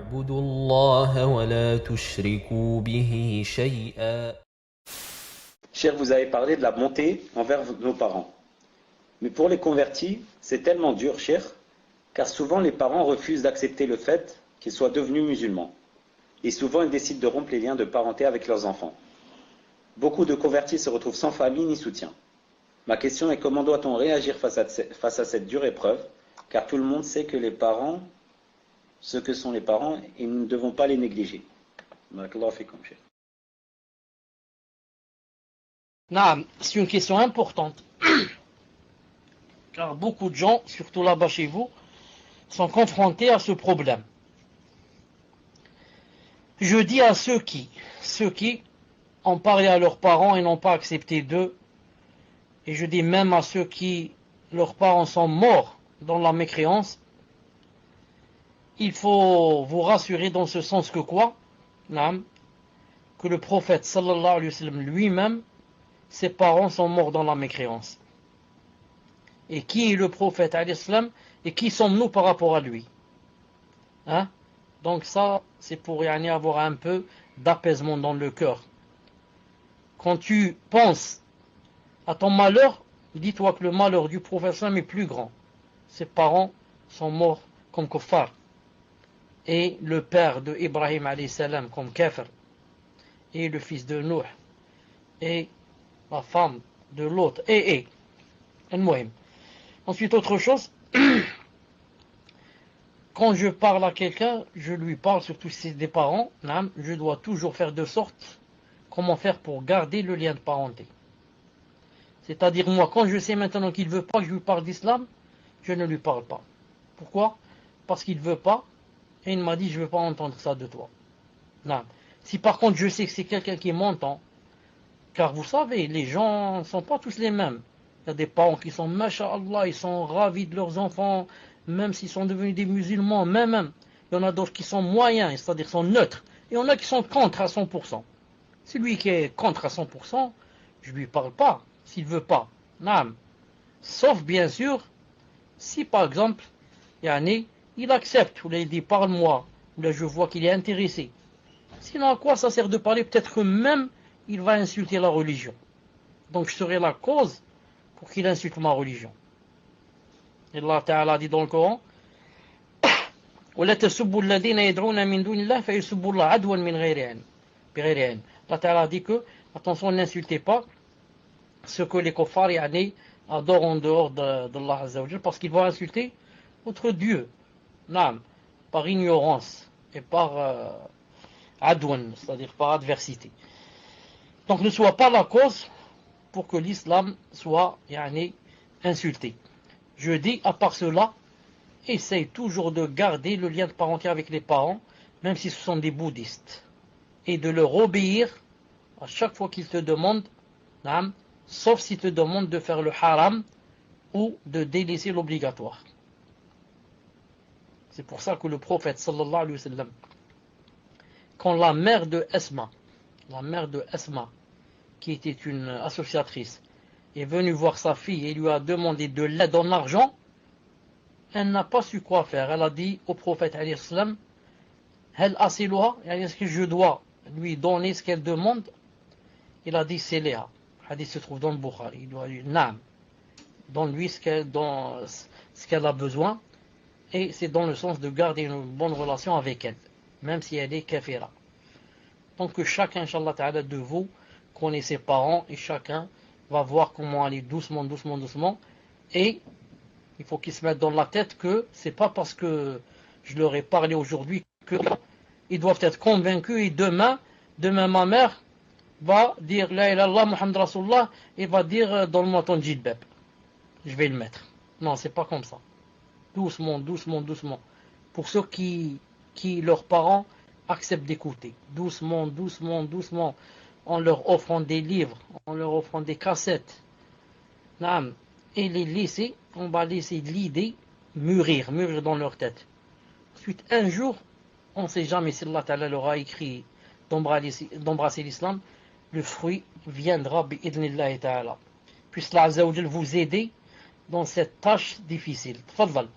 واعبدوا الله ولا تشركوا به شيئا. Cher, vous avez parlé de la bonté envers nos parents. Mais pour les convertis, c'est tellement dur, cher, car souvent les parents refusent d'accepter le fait qu'ils soient devenus musulmans. Et souvent ils décident de rompre les liens de parenté avec leurs enfants. Beaucoup de convertis se retrouvent sans famille ni soutien. Ma question est comment doit-on réagir face à cette dure épreuve, car tout le monde sait que les parents, ce que sont les parents, et nous ne devons pas les négliger. Barakallahu fikum, cher. Naam, c'est une question importante. Car beaucoup de gens, surtout là-bas chez vous, sont confrontés à ce problème. Je dis à ceux qui ont parlé à leurs parents et n'ont pas accepté d'eux, et je dis même à ceux qui, leurs parents sont morts dans la mécréance, il faut vous rassurer dans ce sens que quoi? Naam, que le prophète sallallahu alayhi wa sallam lui-même, ses parents sont morts dans la mécréance. Et qui est le prophète alayhi salam et qui sommes-nous par rapport à lui? Hein? Donc ça, c'est pour y avoir un peu d'apaisement dans le cœur. Quand tu penses à ton malheur, dis-toi que le malheur du prophète sallam est plus grand. Ses parents sont morts comme kuffar. Et le père de Ibrahim alayhi salam comme kafir. Et le fils de Nuh. Et la femme de l'autre, Ensuite, autre chose, quand je parle à quelqu'un, je lui parle, surtout si c'est des parents, je dois toujours faire de sorte, comment faire pour garder le lien de parenté. C'est-à-dire, moi, quand je sais maintenant qu'il ne veut pas que je lui parle d'islam, je ne lui parle pas. Pourquoi? Parce qu'il ne veut pas, et il m'a dit, je ne veux pas entendre ça de toi. Non. Si par contre, je sais que c'est quelqu'un qui m'entend, car vous savez, les gens ne sont pas tous les mêmes. Il y a des parents qui sont, masha'Allah, ils sont ravis de leurs enfants, même s'ils sont devenus des musulmans, même. Il y en a d'autres qui sont moyens, c'est-à-dire sont neutres. Et il y en a qui sont contre à 100%. Celui qui est contre à 100%, je ne lui parle pas, s'il ne veut pas. Naam. Sauf, bien sûr, si par exemple, il accepte, ou il dit, parle-moi, ou là je vois qu'il est intéressé. Sinon, à quoi ça sert de parler? Peut-être que même, il va insulter la religion. Donc je serai la cause pour qu'il insulte ma religion. Et Allah Ta'ala dit dans le Coran, وَلَا تَسُبُّوا الَّذِينَ يَدْعُونَ مِن دُونِ اللَّهِ فَيُسُبُّوا اللَّهَ عَدْوًا مِنْ غَيْرِ عِلْمٍ. Allah Ta'ala dit que, attention, n'insultez pas ce que les kuffars adorent en dehors d'Allah Azza wa Jal, parce qu'ils vont insulter autre Dieu, par ignorance et par adwan, c'est-à-dire par adversité. Donc ne sois pas la cause pour que l'islam soit insulté. Je dis, à part cela, essaye toujours de garder le lien de parenté avec les parents, même si ce sont des bouddhistes, et de leur obéir à chaque fois qu'ils te demandent, sauf s'ils te demandent de faire le haram ou de délaisser l'obligatoire. C'est pour ça que le prophète sallallahu alayhi wa sallam, quand la mère de Asma, qui était une associatrice, est venue voir sa fille et lui a demandé de l'aide en argent, elle n'a pas su quoi faire. Elle a dit au prophète alayhi salam, est-ce que je dois lui donner ce qu'elle demande? Il a dit c'est Léa. Le hadith se trouve dans le Bukhari. Il doit lui dire Naam. Donne-lui ce qu'elle a besoin. Et c'est dans le sens de garder une bonne relation avec elle, même si elle est kafira. Donc que chacun, Inch'Allah Ta'ala, de vous connaît ses parents et chacun va voir comment aller doucement. Et il faut qu'ils se mettent dans la tête que c'est pas parce que je leur ai parlé aujourd'hui qu'ils doivent être convaincus et demain ma mère va dire La ilaha illallah Muhammad Rasulullah et va dire donne-moi ton djilbab. Je vais le mettre. Non, c'est pas comme ça. Doucement. Pour ceux qui leurs parents acceptent d'écouter. Doucement. En leur offrant des livres, en leur offrant des cassettes. Et on va laisser l'idée mûrir dans leur tête. Ensuite, un jour, on ne sait jamais si Allah Ta'ala leur a écrit d'embrasser l'islam, le fruit viendra bi'idnillahi ta'ala. Puisse Allah Azza wa Jal vous aider dans cette tâche difficile. Tfaddal.